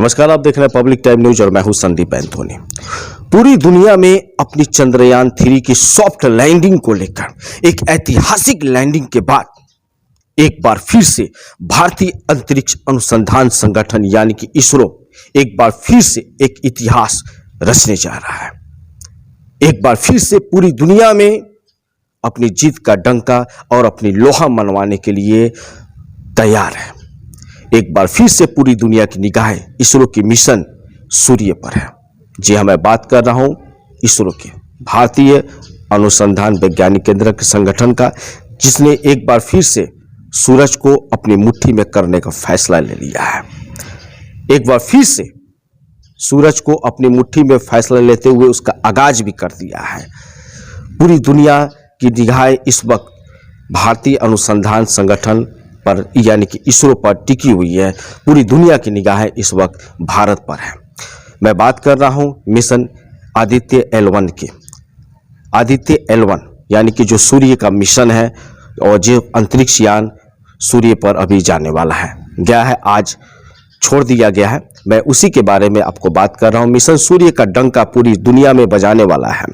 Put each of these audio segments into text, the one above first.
नमस्कार, आप देख रहे हैं पब्लिक टाइम न्यूज और मैं हूं संदीप एंथोनी। पूरी दुनिया में अपनी चंद्रयान 3 की सॉफ्ट लैंडिंग को लेकर एक ऐतिहासिक लैंडिंग के बाद एक बार फिर से भारतीय अंतरिक्ष अनुसंधान संगठन यानी कि इसरो एक बार फिर से एक इतिहास रचने जा रहा है। एक बार फिर से पूरी दुनिया में अपनी जीत का डंका और अपनी लोहा मनवाने के लिए तैयार है। एक बार फिर से पूरी दुनिया की निगाहें इसरो की मिशन सूर्य पर है। जी हाँ, मैं बात कर रहा हूं इसरो के भारतीय अनुसंधान वैज्ञानिक केंद्र के संगठन का, जिसने एक बार फिर से सूरज को अपनी मुट्ठी में करने का फैसला ले लिया है। एक बार फिर से सूरज को अपनी मुट्ठी में फैसला लेते हुए उसका आगाज भी कर दिया है। पूरी दुनिया की निगाहें इस वक्त भारतीय अनुसंधान संगठन पर यानी कि इसरो पर टिकी हुई है। पूरी दुनिया की निगाहें इस वक्त भारत पर है। मैं बात कर रहा हूं मिशन आदित्य L1 की। आदित्य L1 यानी कि जो सूर्य का मिशन है और जो अंतरिक्ष यान सूर्य पर अभी जाने वाला है, गया है, आज छोड़ दिया गया है। मैं उसी के बारे में आपको बात कर रहा हूं। मिशन सूर्य का डंका पूरी दुनिया में बजाने वाला है,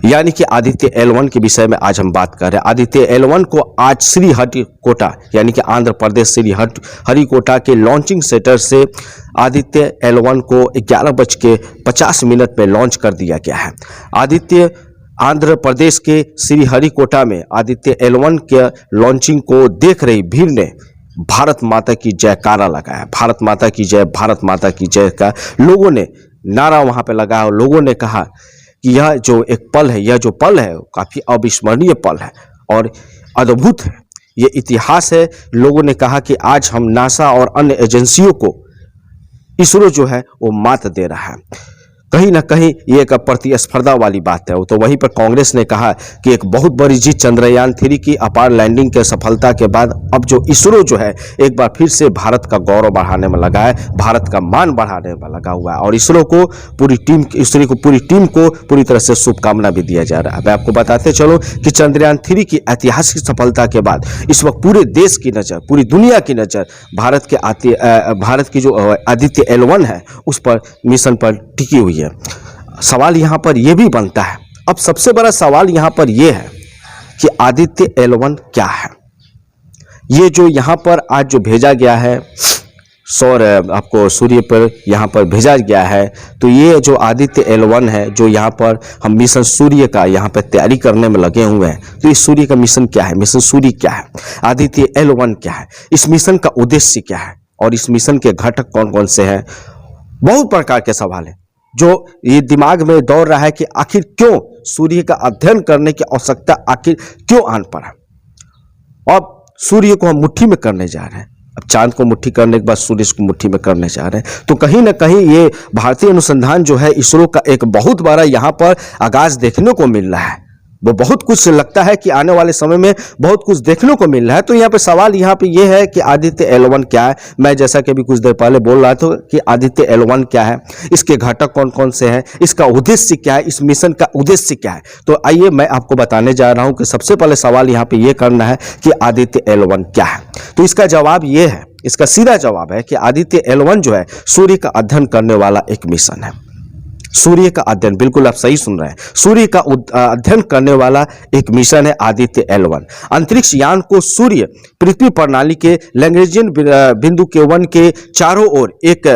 यानी कि आदित्य L1 के विषय में आज हम बात कर रहे हैं। आदित्य L1 को आज श्रीहरिकोटा यानी कि आंध्र प्रदेश श्रीहरिकोटा के लॉन्चिंग सेंटर से आदित्य L1 को 11:50 में लॉन्च कर दिया गया है। आंध्र प्रदेश के श्रीहरिकोटा में आदित्य L1 के लॉन्चिंग को देख रही भीड़ ने भारत माता की जयकारा लगाया। भारत माता की जय, भारत माता की जय का लोगों ने नारा वहां पे लगाया और लोगों ने कहा कि यह जो एक पल है, यह जो पल है काफी अविस्मरणीय पल है और अद्भुत है, यह इतिहास है। लोगों ने कहा कि आज हम नासा और अन्य एजेंसियों को इसरो जो है वो मात दे रहा है। कहीं ना कहीं ये एक प्रतिस्पर्धा वाली बात है। तो वहीं पर कांग्रेस ने कहा कि एक बहुत बड़ी जीत चंद्रयान 3 की अपार लैंडिंग के सफलता के बाद अब जो इसरो जो है एक बार फिर से भारत का गौरव बढ़ाने में लगा है, भारत का मान बढ़ाने में लगा हुआ है और इसरो को पूरी टीम को पूरी तरह से शुभकामना भी दिया जा रहा है। मैं आपको बताते चलो कि चंद्रयान 3 की ऐतिहासिक सफलता के बाद इस वक्त पूरे देश की नज़र, पूरी दुनिया की नज़र भारत की जो आदित्य L1 है उस पर मिशन पर टिकी हुई है। सवाल यहां पर यह भी बनता है, अब सबसे बड़ा सवाल यहां पर यह है कि आदित्य L1 क्या है। ये जो यहां पर आज जो भेजा गया है आपको सूर्य पर यहां पर भेजा गया है, तो ये जो आदित्य L1 है जो यहां पर हम मिशन सूर्य का यहां पर तैयारी करने में लगे हुए हैं, तो इस सूर्य का मिशन क्या है, मिशन सूर्य क्या है, आदित्य L1 क्या है, इस मिशन का उद्देश्य क्या है और इस मिशन के घटक कौन कौन से हैं। बहुत प्रकार के सवाल है जो ये दिमाग में दौड़ रहा है कि आखिर क्यों सूर्य का अध्ययन करने की आवश्यकता आखिर क्यों आन पड़ा। अब सूर्य को हम मुट्ठी में करने जा रहे हैं, अब चांद को मुट्ठी करने के बाद सूर्य को मुट्ठी में करने जा रहे हैं, तो कहीं ना कहीं ये भारतीय अनुसंधान जो है इसरो का एक बहुत बड़ा यहाँ पर आगाज देखने को मिल रहा है। वो बहुत कुछ लगता है कि आने वाले समय में बहुत कुछ देखने को मिल रहा है। तो यहाँ पे सवाल यहाँ पे ये है कि आदित्य L1 क्या है। मैं जैसा कि अभी कुछ देर पहले बोल रहा था कि आदित्य L1 क्या है, इसके घटक कौन कौन से हैं, इसका उद्देश्य क्या है, इस मिशन का उद्देश्य क्या है। तो आइए मैं आपको बताने जा रहा हूँ कि सबसे पहले सवाल यहाँ पे ये करना है कि आदित्य L1 क्या है। तो इसका जवाब ये है, इसका सीधा जवाब है कि आदित्य L1 जो है सूर्य का अध्ययन करने वाला एक मिशन है। सूर्य का अध्ययन, बिल्कुल आप सही सुन रहे हैं, सूर्य का अध्ययन करने वाला एक मिशन है आदित्य L1। अंतरिक्ष यान को सूर्य पृथ्वी प्रणाली के लैग्रेंजियन बिंदु K1 के चारों ओर एक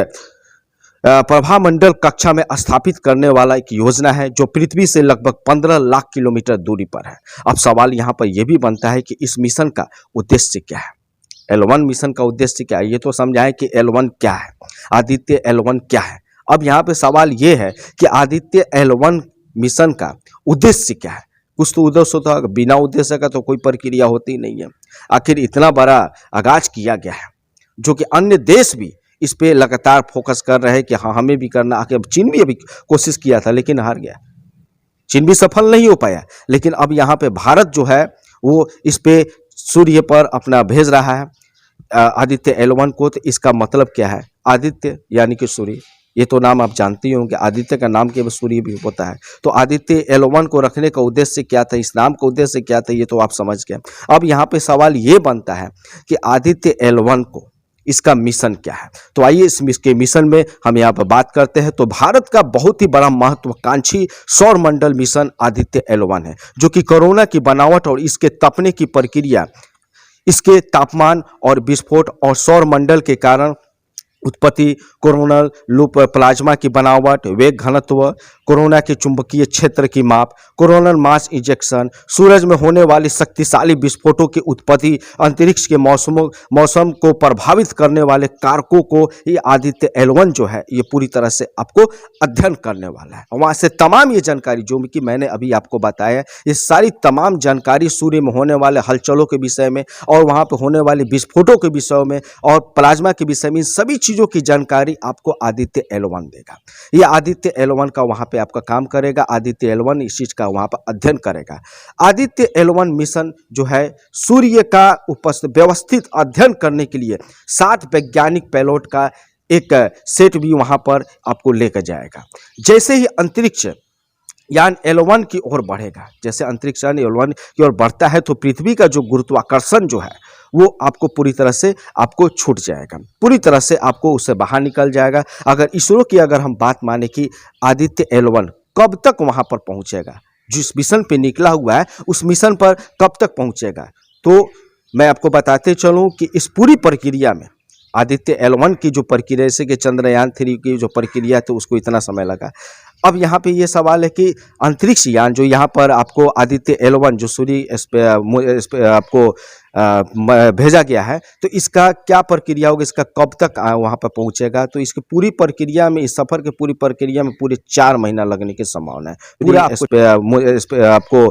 प्रभामंडल कक्षा में स्थापित करने वाला एक योजना है जो पृथ्वी से लगभग 15 लाख किलोमीटर दूरी पर है। अब सवाल यहाँ पर यह भी बनता है कि इस मिशन का उद्देश्य क्या है, L1 मिशन का उद्देश्य क्या है। ये तो समझाएं कि L1 क्या है, आदित्य L1 क्या है। अब यहाँ पे सवाल ये है कि आदित्य L1 मिशन का उद्देश्य क्या है। कुछ तो उद्देश्य होता है, बिना उद्देश्य का तो कोई प्रक्रिया होती नहीं है। आखिर इतना बड़ा आगाज किया गया है जो कि अन्य देश भी इस पे लगातार फोकस कर रहे हैं कि हाँ हमें भी करना। आखिर चीन भी अभी कोशिश किया था लेकिन हार गया, चीन भी सफल नहीं हो पाया। लेकिन अब यहाँ पे भारत जो है वो इस पे सूर्य पर अपना भेज रहा है आदित्य L1 को। तो इसका मतलब क्या है, आदित्य यानी कि सूर्य, ये तो नाम आप जानते ही होंगे, आदित्य का नाम केवल सूर्य भी होता है। तो आदित्य L1 को रखने का उद्देश्य क्या था, इस नाम का उद्देश्य क्या था, ये तो आप समझ गए। अब यहाँ पे सवाल ये बनता है कि आदित्य L1 को इसका मिशन क्या है। तो आइए इसके मिशन में हम यहाँ पर बात करते हैं। तो भारत का बहुत ही बड़ा महत्वाकांक्षी सौर मंडल मिशन आदित्य L1 है, जो कि कोरोना की बनावट और इसके तपने की प्रक्रिया, इसके तापमान और विस्फोट और सौर मंडल के कारण उत्पत्ति, कोरोनल लूप प्लाज्मा की बनावट, वेग घनत्व, कोरोना के चुंबकीय क्षेत्र की माप, कोरोनल मास इंजेक्शन, सूरज में होने वाली शक्तिशाली विस्फोटों की उत्पत्ति, अंतरिक्ष के मौसम को प्रभावित करने वाले कारकों को ये आदित्य L1 जो है ये पूरी तरह से आपको अध्ययन करने वाला है। वहाँ से तमाम ये जानकारी जो कि मैंने अभी आपको बताया, ये सारी तमाम जानकारी सूर्य में होने वाले हलचलों के विषय में और वहाँ पर होने वाले विस्फोटों के विषय में और प्लाज्मा के विषय में, इन सभी चीज़ों की जानकारी आपको आदित्य L1 देगा। ये आदित्य L1 का वहाँ पे आपका काम करेगा। आदित्य L1 इस चीज़ का वहाँ पर अध्ययन करेगा। आदित्य L1 मिशन जो है सूर्य का व्यवस्थित अध्ययन करने के लिए 7 वैज्ञानिक पेलोड का एक सेट भी वहाँ पर आपको लेकर जाएगा। जैसे ही अंतरिक्ष यान L1 की ओर बढ़ेगा, जैसे अंतरिक्ष यान L1 की ओर बढ़ता है तो पृथ्वी का जो गुरुत्वाकर्षण जो है वो आपको पूरी तरह से आपको छूट जाएगा, पूरी तरह से आपको उससे बाहर निकल जाएगा। अगर इसरो की अगर हम बात माने कि आदित्य L1 कब तक वहाँ पर पहुँचेगा, जिस मिशन पे निकला हुआ है उस मिशन पर कब तक पहुँचेगा, तो मैं आपको बताते चलूँ कि इस पूरी प्रक्रिया में आदित्य L1 की जो प्रक्रिया, जैसे कि चंद्रयान 3 की जो प्रक्रिया थी उसको इतना समय लगा। अब यहाँ पे ये सवाल है कि अंतरिक्ष यान जो यहाँ पर आपको आदित्य L1 जो सूर्य इस पे आपको भेजा गया है, तो इसका क्या प्रक्रिया होगी, इसका कब तक वहाँ पर पहुँचेगा, तो इसकी पूरी प्रक्रिया में, इस सफ़र की पूरी प्रक्रिया में पूरे 4 महीना लगने की संभावना है। पूरा आपको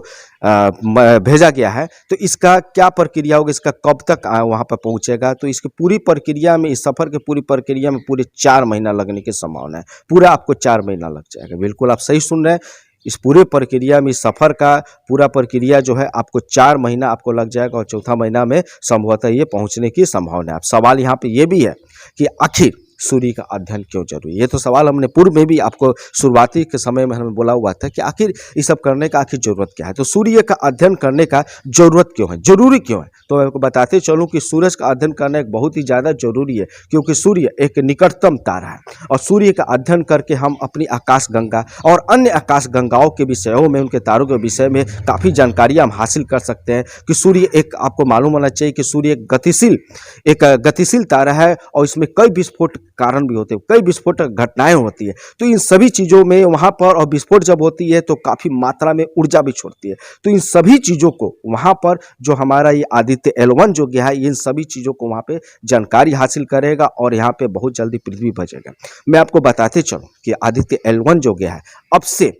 भेजा गया है, तो इसका क्या प्रक्रिया होगी, इसका कब तक वहाँ पर पहुँचेगा, तो इसकी पूरी प्रक्रिया में, इस सफ़र की पूरी प्रक्रिया में पूरे 4 महीना लगने की संभावना है। पूरा आपको 4 महीना लग जाएगा। बिल्कुल आप सही सुन रहे हैं। इस पूरे प्रक्रिया में, इस सफ़र का पूरा प्रक्रिया जो है आपको 4 महीना आपको लग जाएगा और चौथा महीना में संभवतः ये पहुंचने की संभावना है। अब सवाल यहाँ पे ये भी है कि आखिर सूर्य का अध्ययन क्यों जरूरी है। ये तो सवाल हमने पूर्व में भी आपको शुरुआती के समय में हमें बोला हुआ था कि आखिर ये सब करने का आखिर जरूरत क्या है, तो सूर्य का अध्ययन करने का जरूरत क्यों है, जरूरी क्यों है। तो मैं आपको बताते चलूँ कि सूरज का अध्ययन करना एक बहुत ही ज़्यादा जरूरी है, क्योंकि सूर्य एक निकटतम तारा है और सूर्य का अध्ययन करके हम अपनी आकाशगंगा और अन्य आकाशगंगाओं के विषयों में, उनके तारों के विषय में काफ़ी जानकारी हम हासिल कर सकते हैं। कि सूर्य एक, आपको मालूम होना चाहिए कि सूर्य एक गतिशील तारा है और इसमें कई विस्फोट कारण भी होते हैं, कई विस्फोटक घटनाएं होती है। तो इन सभी चीज़ों में वहाँ पर, और विस्फोट जब होती है तो काफ़ी मात्रा में ऊर्जा भी छोड़ती है। तो इन सभी चीज़ों को वहाँ पर जो हमारा ये आदित्य L1 जो गया है, इन सभी चीज़ों को वहाँ पे जानकारी हासिल करेगा और यहाँ पे बहुत जल्दी पृथ्वी बचेगा। मैं आपको बताते चलूँ कि आदित्य L1 जो गया है, अब से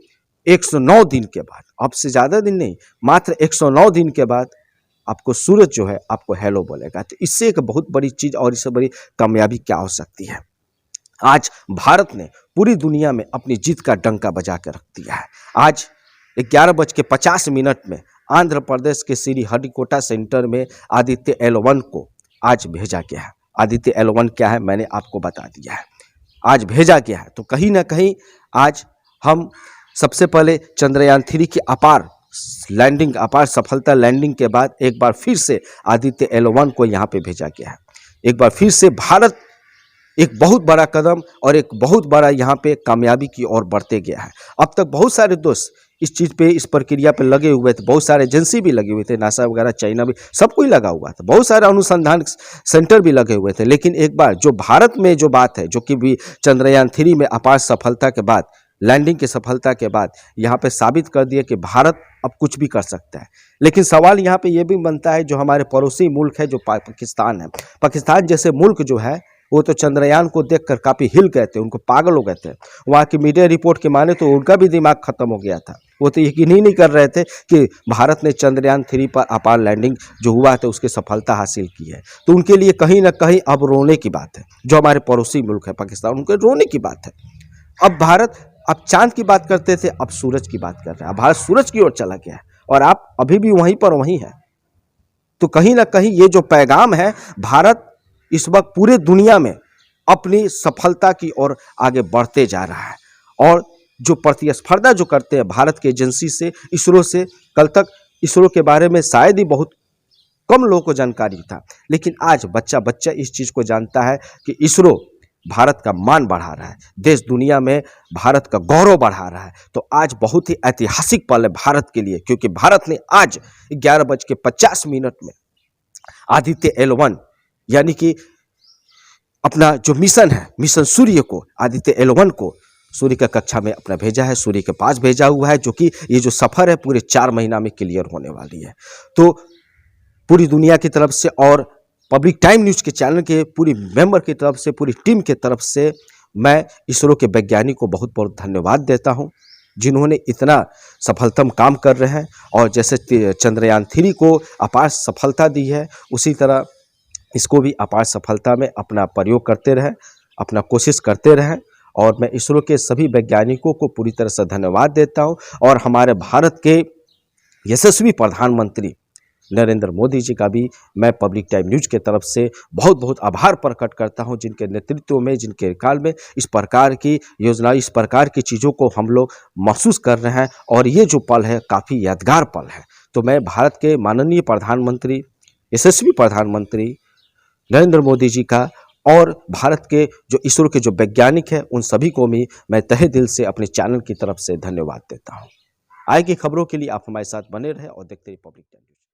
109 दिन के बाद, अब से ज़्यादा दिन नहीं, मात्र 109 दिन के बाद आपको सूरज जो है आपको हेलो बोलेगा। तो इससे एक बहुत बड़ी चीज़ और इससे बड़ी कामयाबी क्या हो सकती है। आज भारत ने पूरी दुनिया में अपनी जीत का डंका बजा कर रख दिया है। आज 11:50 में आंध्र प्रदेश के श्रीहरिकोटा सेंटर में आदित्य L1 को आज भेजा गया है। आदित्य L1 क्या है मैंने आपको बता दिया है, आज भेजा गया है। तो कहीं ना कहीं आज हम सबसे पहले चंद्रयान 3 की अपार सफलता लैंडिंग के बाद एक बार फिर से आदित्य L1 को यहाँ पे भेजा गया है। एक बार फिर से भारत एक बहुत बड़ा कदम और एक बहुत बड़ा यहाँ पे कामयाबी की ओर बढ़ते गया है। अब तक बहुत सारे दोस्त इस चीज़ पे, इस प्रक्रिया पे लगे हुए थे, बहुत सारे एजेंसी भी लगे हुए थे, नासा वगैरह, चाइना भी, सब कोई लगा हुआ था, बहुत सारे अनुसंधान सेंटर भी लगे हुए थे। लेकिन एक बार जो भारत में जो बात है, जो कि भी चंद्रयान 3 में अपार सफलता के बाद, लैंडिंग की सफलता के बाद यहाँ पे साबित कर दिया कि भारत अब कुछ भी कर सकता है। लेकिन सवाल यहाँ पे ये भी बनता है, जो हमारे पड़ोसी मुल्क है, जो पाकिस्तान है, पाकिस्तान जैसे मुल्क जो है वो तो चंद्रयान को देखकर काफ़ी हिल गए थे, उनको पागल हो गए थे। वहाँ की मीडिया रिपोर्ट के माने तो उनका भी दिमाग खत्म हो गया था। वो तो यकीन ही नहीं कर रहे थे कि भारत ने चंद्रयान 3 पर अपार लैंडिंग जो हुआ था उसकी सफलता हासिल की है। तो उनके लिए कहीं ना कहीं अब रोने की बात है। जो हमारे पड़ोसी मुल्क है पाकिस्तान, उनके रोने की बात है। अब भारत, अब चांद की बात करते थे, अब सूरज की बात कर रहे हैं। अब भारत सूरज की ओर चला गया है और आप अभी भी वहीं पर वहीं है। तो कहीं ना कहीं ये जो पैगाम है, भारत इस वक्त पूरे दुनिया में अपनी सफलता की ओर आगे बढ़ते जा रहा है। और जो प्रतिस्पर्धा जो करते हैं भारत के एजेंसी से, इसरो से, कल तक इसरो के बारे में शायद ही बहुत कम लोगों को जानकारी था, लेकिन आज बच्चा बच्चा इस चीज़ को जानता है कि इसरो भारत का मान बढ़ा रहा है, देश दुनिया में भारत का गौरव बढ़ा रहा है। तो आज बहुत ही ऐतिहासिक पल है भारत के लिए, क्योंकि भारत ने आज 11:50 में आदित्य L1 यानी कि अपना जो मिशन है, मिशन सूर्य को, आदित्य L1 को सूर्य का कक्षा में अपना भेजा है, सूर्य के पास भेजा हुआ है, जो कि ये जो सफ़र है पूरे 4 महीना में क्लियर होने वाली है। तो पूरी दुनिया की तरफ से और पब्लिक टाइम न्यूज़ के चैनल के पूरी मेंबर की तरफ से, पूरी टीम की तरफ से मैं इसरो के वैज्ञानिक को बहुत बहुत धन्यवाद देता हूं, जिन्होंने इतना सफलतम काम कर रहे हैं। और जैसे चंद्रयान 3 को अपार सफलता दी है, उसी तरह इसको भी अपार सफलता में अपना प्रयोग करते रहें, अपना कोशिश करते रहें। और मैं इसरो के सभी वैज्ञानिकों को पूरी तरह से धन्यवाद देता हूं। और हमारे भारत के यशस्वी प्रधानमंत्री नरेंद्र मोदी जी का भी मैं पब्लिक टाइम न्यूज़ के तरफ से बहुत बहुत आभार प्रकट करता हूं, जिनके नेतृत्व में, जिनके काल में इस प्रकार की योजना, इस प्रकार की चीज़ों को हम लोग महसूस कर रहे हैं। और ये जो पल है काफ़ी यादगार पल है। तो मैं भारत के माननीय प्रधानमंत्री, यशस्वी प्रधानमंत्री नरेंद्र मोदी जी का और भारत के जो इसरो के जो वैज्ञानिक हैं, उन सभी को भी मैं तहे दिल से अपने चैनल की तरफ से धन्यवाद देता हूँ। आगे की खबरों के लिए आप हमारे साथ बने रहें और देखते रहिए पब्लिक टाइम न्यूज़।